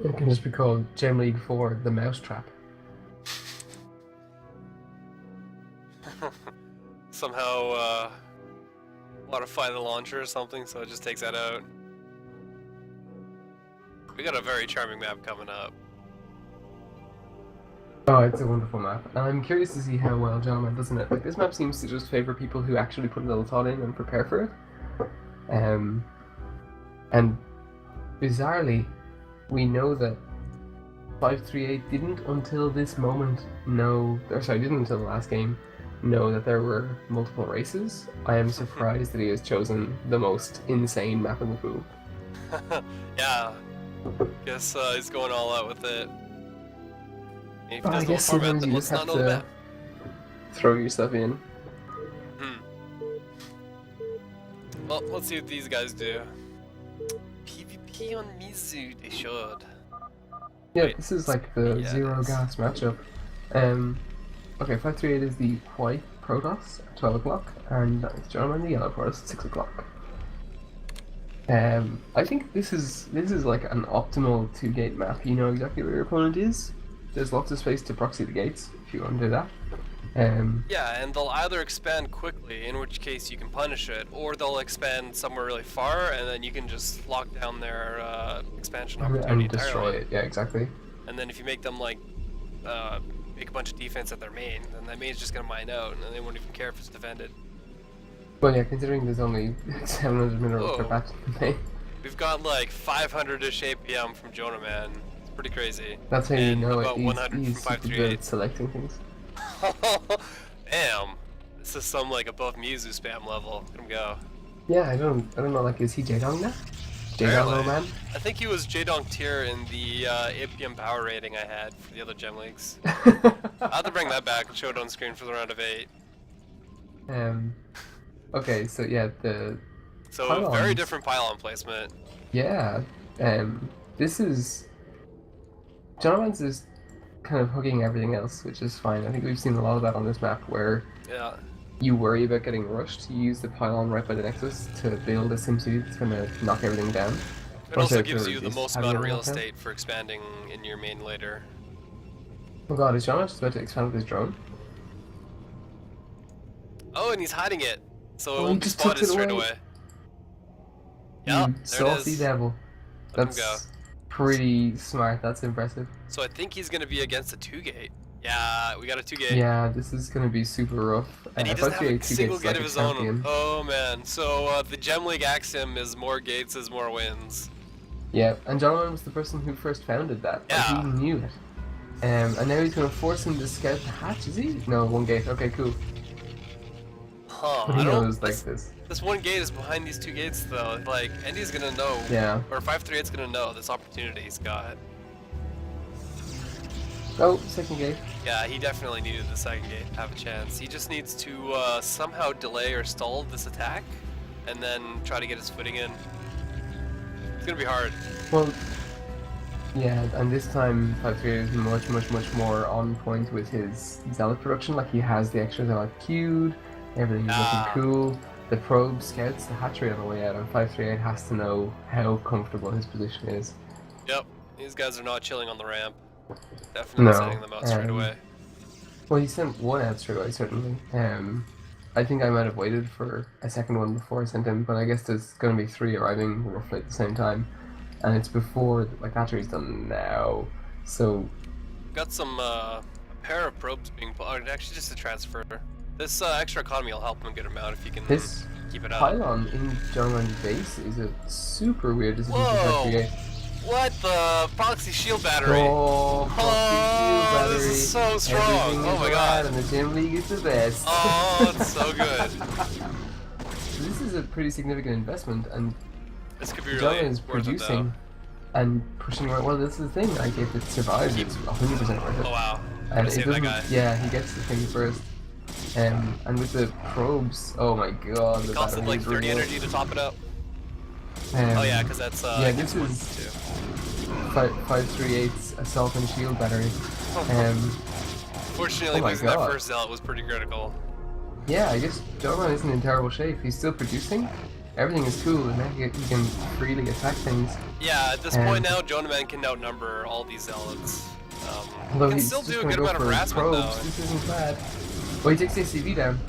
It can just be called Gem League 4, the Mousetrap. Somehow modify the launcher or something so it just takes that out. We got a very charming map coming up. Oh, it's a wonderful map. And I'm curious to see how well Jonoman does in it. Like, this map seems to just favor people who actually put a little thought in and prepare for it. And bizarrely, we know that 538 didn't until this moment know, or sorry, didn't until the last game know that there were multiple races. I am surprised that he has chosen the most insane map in the pool. Yeah, guess he's going all out with it. And if he I does guess the format, sometimes then you let's just not have know the to map. throw yourself in. Well, let's see what these guys do. PvP on Mizu, they should. Yeah, Wait, this is like the yeah, zero gas matchup. Okay, 538 is the white Protoss at 12 o'clock, and it's Jonoman the yellow Protoss at 6 o'clock. I think this is like an optimal 2-gate map. You know exactly where your opponent is. There's lots of space to proxy the gates if you want to do that. Yeah, and they'll either expand quickly, in which case you can punish it, or they'll expand somewhere really far, and then you can just lock down their expansion opportunity and destroy entirely. it. Yeah, exactly. And then if you make them like make a bunch of defense at their main, then that main's just gonna mine out, and they won't even care if it's defended. Well, yeah, considering there's only 700 minerals per Whoa. batch, We've got like 500-ish APM from Jonoman. It's pretty crazy. that's how you And know it. about 100 He's from super good 538. at selecting things. Damn. This is some like above Mizu spam level. Let him go. Yeah, I don't know. Like, is he J-Dong now? J-Dong Apparently. old man? I think he was J-Dong tier in the APM power rating I had for the other gem leagues. I'll have to bring that back and show it on screen for the round of 8. Okay, so yeah, So pylons. very different pylon placement. Yeah, this is Jonoman's is kind of hugging everything else, which is fine. I think we've seen a lot of that on this map where Yeah. you worry about getting rushed. You use the pylon right by the nexus to build a SimCity that's going to knock everything down. It also to gives you the resist most having amount of it real knocked down. estate for expanding in your main later. Oh god, is Jonoman just about to expand with his drone? Oh, and he's hiding it, so it Oh, he won't be just took spotted it straight away. away. Yeah, You there it saucy is. devil. Let him go. That's pretty smart. That's impressive. So I think he's gonna be against a 2-gate. Yeah, we got a 2-gate. Yeah, this is going to be super rough. And he doesn't have a single gate like of a his champion. own. Oh man, so the Gem League axiom is more gates is more wins. Yeah, and Jonoman was the person who first founded that. Like, Yeah. he knew it. And now he's going to force him to scout the hatch, is he? No, 1 gate. Okay, cool. Huh, But he I don't, knows like this. this 1 gate is behind these 2 gates though. Like, Andy's gonna know, Yeah. or 538's gonna know this opportunity he's got. Oh, 2nd gate. Yeah, he definitely needed the 2nd gate to have a chance. He just needs to somehow delay or stall this attack, and then try to get his footing in. It's gonna be hard. Well, yeah, and this time 538 is much more on point with his zealot production. Like, he has the extra zealot queued, everything's looking cool. The probe scouts the hatchery on the way out, and 538 has to know how comfortable his position is. Yep, these guys are not chilling on the ramp. Definitely sending them out straight away. Well, he sent one out straight away, certainly. I think I might have waited for a second one before I sent him, but I guess there's going to be 3 arriving roughly at the same time. And it's before, like, hatchery's done now, so... Got some, a pair of probes being put, actually just a transfer. This extra economy will help him a good amount if you can This keep it up. pylon in Jonoman's base is a super weird decision to Whoa! create. What the? Proxy shield battery! Oh, Oh, this is so strong! Everything Oh is my right, god! and the gym league is the best. Oh, it's so good! So this is a pretty significant investment, and This could be Jonoman really is worth it though. producing and pushing right. Well, this is the thing. Like, if it survives, it's 100% worth it. Oh wow! And Gotta save that guy. yeah, he gets the thing first. And with the probes, oh my god, the It costed battery like is 30 real. energy to top it up. Um, Oh yeah, because that's yeah, gets this one is too. 538's assault and shield battery. Fortunately, oh my losing that God. first zealot was pretty critical. Yeah, I guess Jonoman isn't in terrible shape. He's still producing, everything is cool, and now he can freely attack things. Yeah, at this point now, Jonoman can outnumber all these zealots. He Although can he's still just do a gonna good go amount of for harassment probes. though. This isn't bad. Well, he takes the ACV down.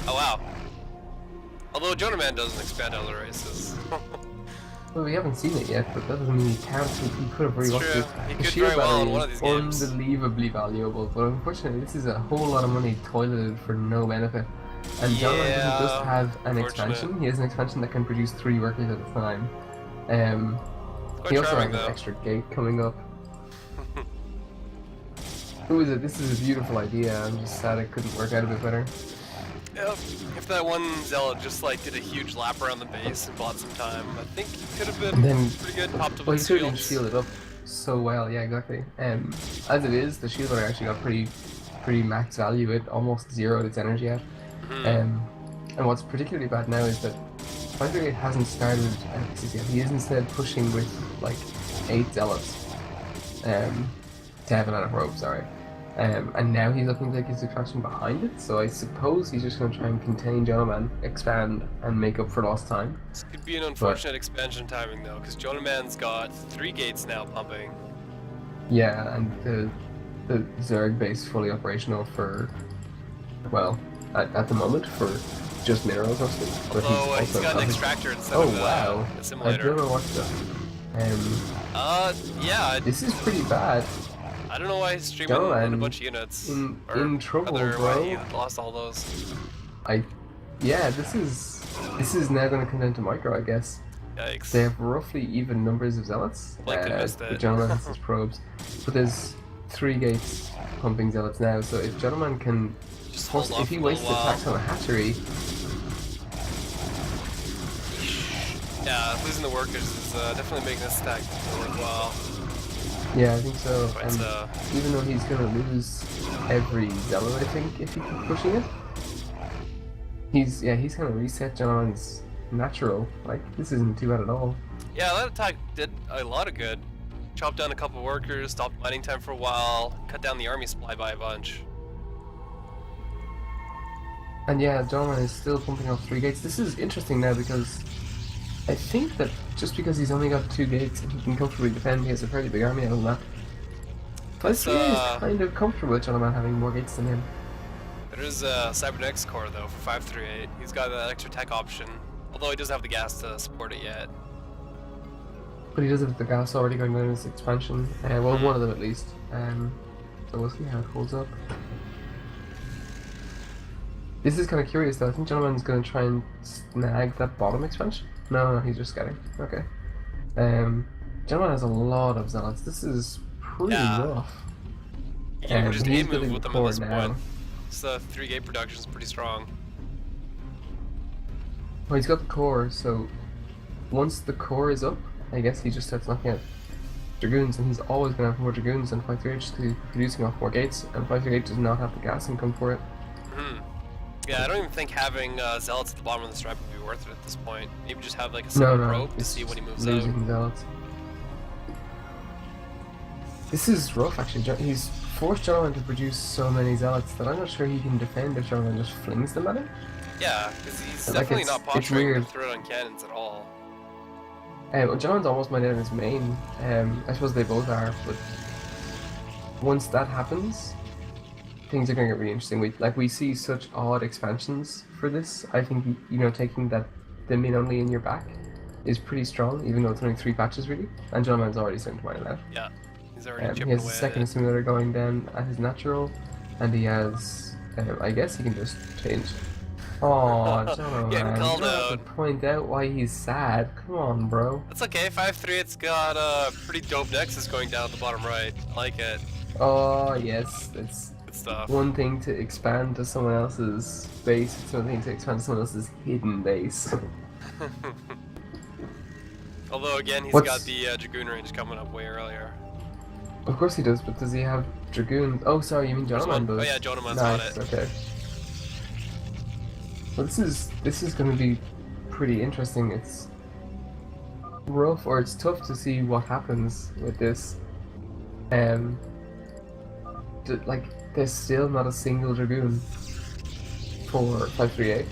Oh wow. Although Jonoman doesn't expand out of the races. Well, we haven't seen it yet, but that doesn't mean he can't. He could have rewatched true. it. He The could shield very well in battery one of is these games. unbelievably valuable, but unfortunately, this is a whole lot of money toileted for no benefit. And Jonoman doesn't just have an expansion; he has an expansion that can produce 3 workers at a time. Quite He also charming, has though. an extra gate coming up. Who is it? This is a beautiful idea. I'm just sad it couldn't work out a bit better. Yep. If that one zealot just like did a huge lap around the base and bought some time, I think he could have been pretty good. Popped up Well, he his could have shields. shielded up so well. Yeah, exactly. As it is, the shielder actually got pretty max value. It almost zeroed its energy out. And what's particularly bad now is that 538 hasn't started Nexus yet. He is instead pushing with like 8 zealots. To have another probe, sorry. And now he's looking to take his expansion behind it, so I suppose he's just going to try and contain Jonoman, expand, and make up for lost time. This could be an unfortunate expansion timing though, because Jonoman's got 3 gates now pumping. Yeah, and the Zerg base fully operational for, well, at the moment, for just minerals mostly. But Although he's got an extractor instead of wow. a I simulator. don't know what the... yeah. This is pretty bad. I don't know why he's streaming in a bunch of units. In trouble, bro. bro. Why he lost all those. Yeah, this is now going to come down to micro, I guess. Yikes. They have roughly even numbers of zealots. Missed Jonoman has his probes, but there's 3 gates pumping zealots now. So if Jonoman can, if he wastes attacks on a hatchery, yeah, losing the workers is definitely making this stack worthwhile. yeah, I think so. But, and even though he's gonna lose every zealot, I think if he keeps pushing it, he's gonna reset Jonoman's natural. Like, this isn't too bad at all. Yeah, that attack did a lot of good. Chopped down a couple workers, stopped mining time for a while, cut down the army supply by a bunch. And yeah, Jonoman is still pumping off 3 gates. This is interesting now because I think that just because he's only got 2 gates and he can comfortably defend, he has a fairly big army out of that. Plus, is kind of comfortable with Jonoman having more gates than him. There is a Cybernetics core though for 538. He's got that extra tech option, although he doesn't have the gas to support it yet. But he does have the gas already going down in his expansion. Well, one of them at least. So we'll see how it holds up. This is kind of curious though. I think Jonoman's going to try and snag that bottom expansion. No, he's just getting. Okay. Jonoman has a lot of zealots. This is pretty rough. You can just he's aim move building with the them at core this now. point. So 3 gate production is pretty strong. Well, he's got the core, so once the core is up, I guess he just starts knocking out dragoons, and he's always going to have more dragoons than 538 just because he's producing off more gates, and 538 does not have the gas income for it. Yeah, I don't even think having zealots at the bottom of the stripe would be worth it at this point. Maybe just have like a single probe to see when he moves out. Zealots. This is rough actually. He's forced Jonoman to produce so many zealots that I'm not sure he can defend if Jonoman just flings them at him. Yeah, because he's Like, definitely not it's posturing to weird. throw it on cannons at all. Well, Jonoman's almost my his main. I suppose they both are, but once that happens, things are going to get really interesting. We see such odd expansions for this. I think taking the min only in your back is pretty strong, even though it's only 3 patches really. And Jonoman's already starting to mine it out. Yeah, he's already chipping he has away a at second it. simulator going down at his natural, and he has. I guess he can just change. Oh, Jonoman! Getting You called don't have out. to point out why he's sad. Come on, bro. That's okay. 538's got a pretty dope nexus going down at the bottom right. I like it. Oh yes, it's Good stuff. one thing to expand to someone else's base. It's another thing to expand to someone else's hidden base. Although again, he's got the Dragoon range coming up way earlier. Of course he does, but does he have dragoons? Oh, sorry, you mean Jonoman does? Oh yeah, Jonoman's nice, on it. Okay. Well, this is going to be pretty interesting. It's rough, or it's tough to see what happens with this. Like, there's still not a single dragoon for 538.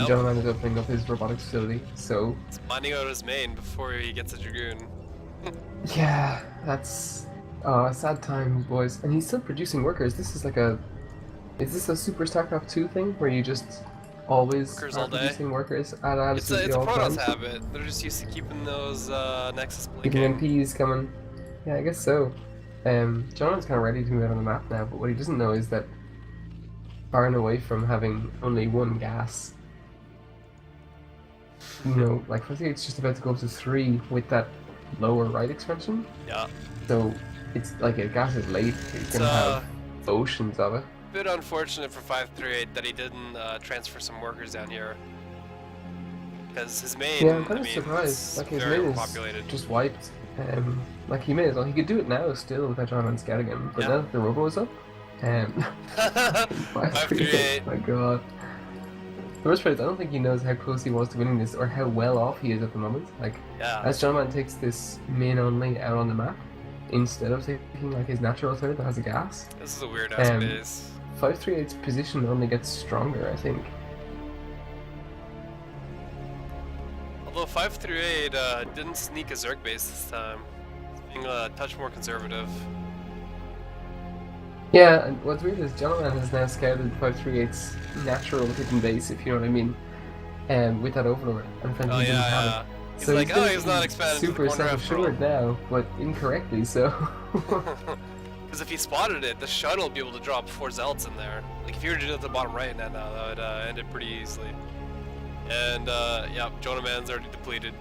Yep. Jonoman is opening up his robotics facility, so... He's mining out his main before he gets a Dragoon. Yeah, that's... sad times, boys. And he's still producing workers. This is like a... Is this a Super StarCraft 2 thing, where you just always Workers are all day. producing workers at It's a absolutely all Protoss times? habit. They're just used to keeping those Nexus Keeping blinking. MPs coming. Yeah, I guess so. Jonoman's kind of ready to move out on the map now, but what he doesn't know is that far and away from having only one gas, you know, like I think it's just about to go up to 3 with that lower right expansion. Yeah. So it's like a gas is late. It's gonna have oceans of it. Bit unfortunate for 538 that he didn't transfer some workers down here. Because his main, Yeah, I'm kind I of mean, surprised. it's Like his very main is populated. just wiped. Like he may as well. He could do it now still without Jonoman scouting him. But Yeah. now that the robo is up, 538. My god. The worst part is I don't think he knows how close he was to winning this or how well off he is at the moment. Like, Yeah. as Jonoman takes this main only out on the map, instead of taking like his natural third that has a gas, This is a weird ass Um, base. 538's position only gets stronger, I think. Although 538 didn't sneak a Zerg base this time. He's being a touch more conservative. Yeah, and what's weird is Jonoman has now scouted 538's natural hidden base, if you know what I mean, with that overlord, and Fenton Oh didn't have yeah. it. He's So like, oh, he's basically not expanding to the super corner after all. self-assured now, but incorrectly so. Because if he spotted it, the shuttle would be able to drop 4 Zealots in there. Like, if you were to do it at the bottom right now, that would end it pretty easily. And, yeah, Jonoman's already depleted.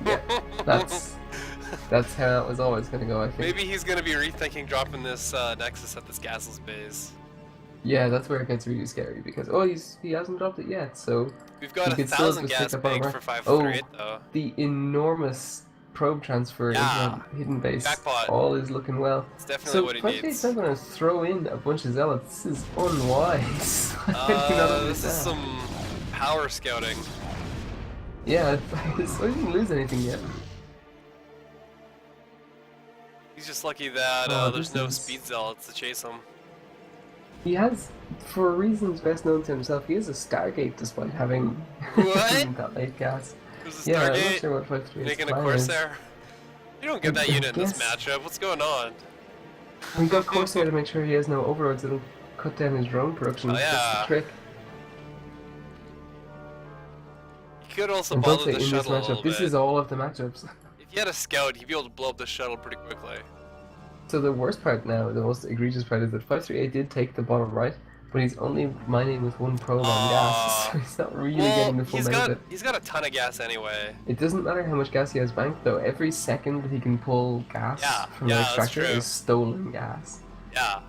Yeah, that's how it was always going to go, I think. Maybe he's going to be rethinking dropping this Nexus at this Castle's base. Yeah, that's where it gets really scary, because, he hasn't dropped it yet, so... We've got he could still 1,000 just gas take the bottom bank right. for 538, though. The enormous probe transfer Yeah. into a hidden base. Jackpot. All is looking well. It's definitely So what he 538's needs. not going to throw in a bunch of zealots. This is unwise. I do not This is understand. some power scouting. Yeah, so he didn't lose anything yet. He's just lucky that Oh, there's this no is- speed zealots to chase him. He has, for reasons best known to himself, he has a Stargate despite having What? that late gas. There's a Yeah, I'm not Stargate, sure what 538's making a plan is. Corsair. You don't get that I unit in this guess- matchup. What's going on? We got Corsair to make sure he has no overlords that'll cut down his drone production. Oh, That's yeah. the trick. You could also And don't bother say the in this shuttle a little matchup, this bit. is all of the matchups. If you had a scout, he'd be able to blow up the shuttle pretty quickly. So the worst part now, the most egregious part is that 538 did take the bottom right, but he's only mining with one probe on gas, so he's not really getting the full benefit. he's got a ton of gas anyway. It doesn't matter how much gas he has banked though, every second that he can pull gas Yeah, from yeah, the that's extractor true. is stolen gas. Yeah.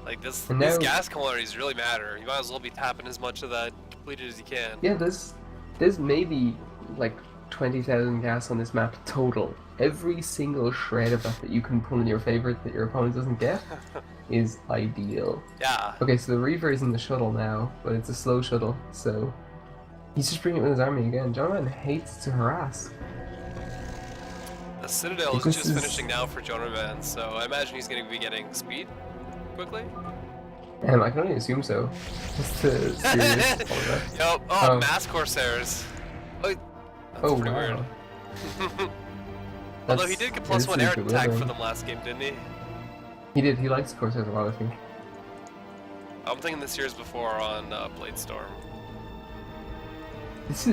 Like this, And these now- gas commodities really matter. You might as well be tapping as much of that depleted as you can. Yeah, there's maybe like 20,000 gas on this map total. Every single shred of that you can pull in your favor that your opponent doesn't get is ideal. Yeah. Okay, so the Reaver is in the shuttle now, but it's a slow shuttle, so he's just bringing it with his army again. Jonoman hates to harass. The Citadel is This just is- finishing now for Jonoman, so I imagine he's going to be getting speed quickly. I can only assume so. Just to see this. Yep. Oh, Um, mass Corsairs. Oh, that's Oh pretty wow. weird. Although he That's- did get yeah, plus this 1 is air attack for bewildering. them last game, didn't he? He did. He likes Corsairs a lot, I think. I'm thinking this year's before on Bladestorm. This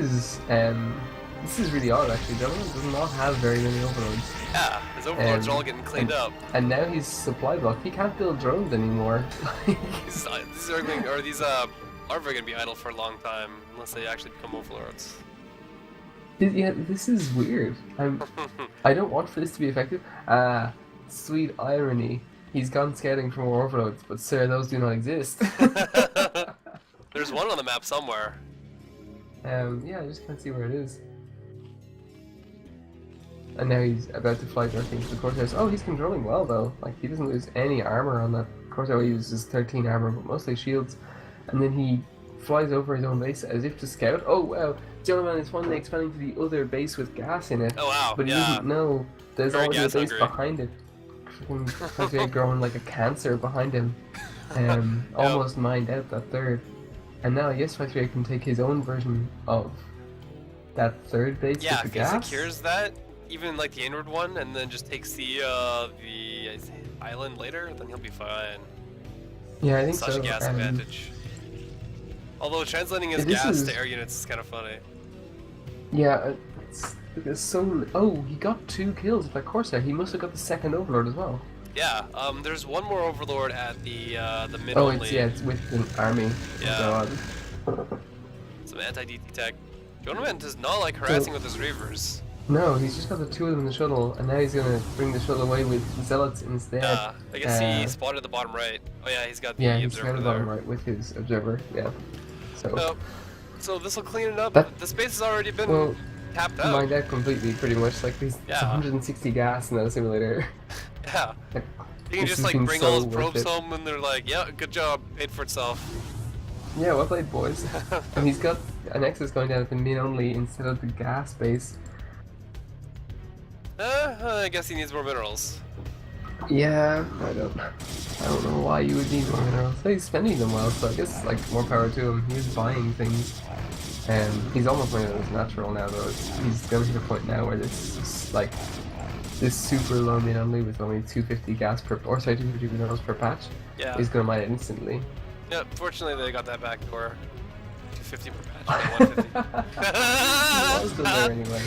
is really odd actually. Jonoman does not have very many overlords, Yeah, his overlords are all Um, getting cleaned up. and now he's supply blocked. He can't build drones anymore. These are going, or these larvae are going to be idle for a long time unless they actually become overlords. Yeah, this is weird. I don't want for this to be effective. Sweet irony. He's gone scouting for more overlords, but sir, those do not exist. There's one on the map somewhere. Yeah, I just can't see where it is. And now he's about to fly directly into the Corsairs. Oh, he's controlling well though. Like he doesn't lose any armor on that Corsair. He uses 13 armor, but mostly shields. And then he flies over his own base as if to scout. Oh wow, Jonoman is finally expanding to the other base with gas in it. Oh wow, But he yeah. doesn't know there's Very already a gas base hungry. behind it. Freaking Corsair growing like a cancer behind him. Almost mined out that third. And now, yes, 538 can take his own version of that third base with Yeah, the if he gas. secures that, even like the inward one, and then just takes the island later, then he'll be fine. Yeah, I think Such a so. gas advantage. Although translating his This gas is, to air units is kind of funny. yeah, it's so. Oh, he got 2 kills with that Corsair. He must have got the second Overlord as well. Yeah, there's one more Overlord at the mid Oh, only. it's with an army. Yeah. Oh god. Some anti-DT tech. Jonoman does not like harassing with his Reavers. No, he's just got the 2 of them in the shuttle, and now he's gonna bring the shuttle away with Zealots instead. Yeah, I guess he spotted the bottom right. Oh yeah, he's got the yeah, he's observer got the there. bottom right with his observer. Yeah. So. So this will clean it up. The space has already been tapped out. Mined out completely, pretty much. Like these 160 gas in that simulator. Yeah. Like, you can just like bring all his probes home, and they're like, "Yeah, good job, paid for itself." Yeah, well played, boys. And he's got an Nexus going down at the min only instead of the gas base. I guess he needs more minerals. Yeah, I don't know why you would need more minerals. He's spending them well, so I guess like more power to him. He's buying things. He's almost running out of natural now though. He's gonna hit a point now where this like this super low min only with only 250 gas per, or sorry, 250 minerals per patch. Yeah. He's gonna mine it instantly. Yeah, fortunately they got that back door. 250 per patch, not 150. It was good there anyway.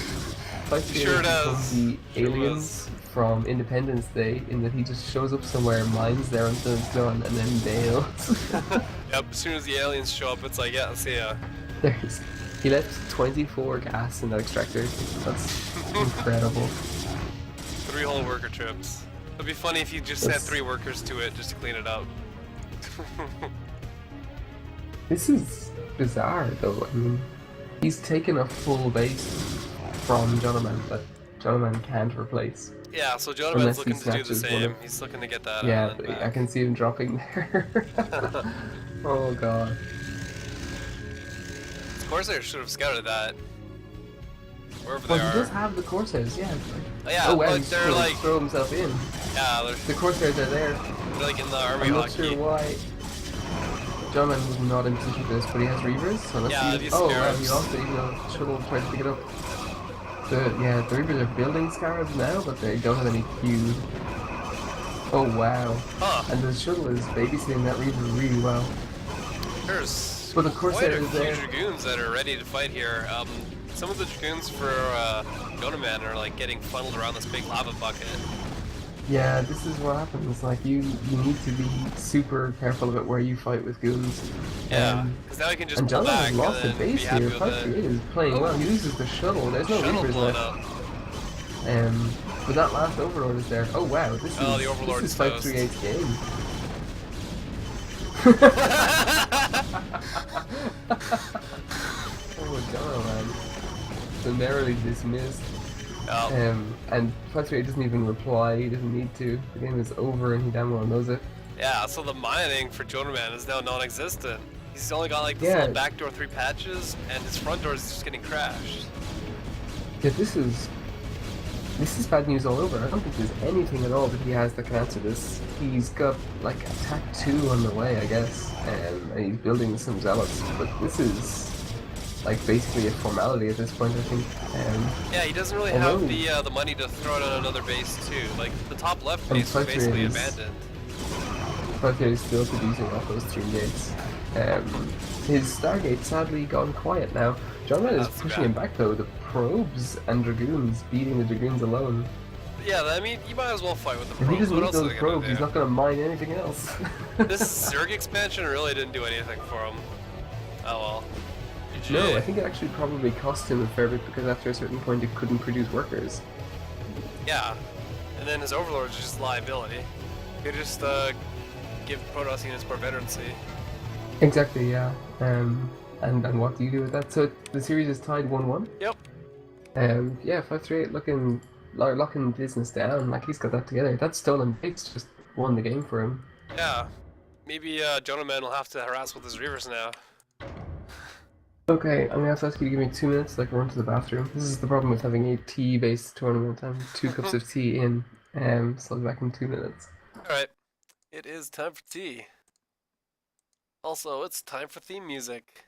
Sure does. The aliens from Independence Day, in that he just shows up somewhere, mines there until it's done, and then bails. Yep, as soon as the aliens show up, it's like, yeah, let's see ya. He left 24 gas in that extractor. That's incredible. 3 whole worker trips. It'd be funny if you just sent 3 workers to it just to clean it up. This is bizarre though. I mean, he's taken a full base from Jonoman that Jonoman can't replace. Yeah, so Jonoman's looking to do the same. He's looking to get that. Yeah, I can see him dropping there. Oh god. Corsair should have scouted that. Wherever they are. He does have the Corsairs, yeah. Yeah, oh, wow, but he's they're like throw himself in. Yeah, the Corsairs are there. They're like in the army I'm not hockey. sure why. Jonoman was not in position for this, but he has Reavers, so let's see. These wow, scarabs. he lost it even though Shuttle tried to pick it up. The Reavers are building scarabs now, but they don't have any Q. Oh wow. And the Shuttle is babysitting that Reaver really well. There's but the quite Corsair a is few there. Dragoons that are ready to fight here. Some of the Dragoons for Jonoman are like getting funneled around this big lava bucket. Yeah, this is what happens. Like you need to be super careful about where you fight with goons. Yeah, because now you can just and pull Jonoman back has lost the and base be happy here. with 538 is playing well. He loses the shuttle. There's no shuttle Reavers blown left. up. But that last Overlord is there. Oh wow, this the Overlord is is 538's game. Oh Jonoman. Summarily dismissed. Oh. And 538 doesn't even reply, he doesn't need to. The game is over and he damn well knows it. Yeah, so the mining for Jonoman is now non-existent. He's only got like this little backdoor 3 patches, and his front door is just getting crashed. Yeah, this is bad news all over. I don't think there's anything at all that he has that can answer this. He's got like attack 2 on the way, I guess, and he's building some zealots, but this is like basically a formality at this point, I think. Yeah, he doesn't really have the money to throw it on another base too. Like the top left base was basically abandoned. 538 is still producing off those 3 gates. His Stargate sadly gone quiet now. Jonoman is pushing him back though. The probes and Dragoons beating the Dragoons alone. Yeah, I mean, you might as well fight with the probes. If he doesn't what need those probes, he's not going to mine anything else. This Zerg expansion really didn't do anything for him. Oh well. GG. No, I think it actually probably cost him a fair bit because after a certain point it couldn't produce workers. Yeah, and then his Overlord is just liability. You could just give Protoss units more veterancy. Exactly, yeah. And what do you do with that? So the series is tied 1-1? Yep. Yeah, 538 locking business down, like he's got that together. That stolen base just won the game for him. Yeah. Maybe Jonoman will have to harass with his Reavers now. Okay, I'm gonna have to ask you to give me 2 minutes so I can run to the bathroom. This is the problem with having a tea-based tournament. I'm 2 cups of tea in, so I'll be back in 2 minutes. Alright. It is time for tea. Also, it's time for theme music.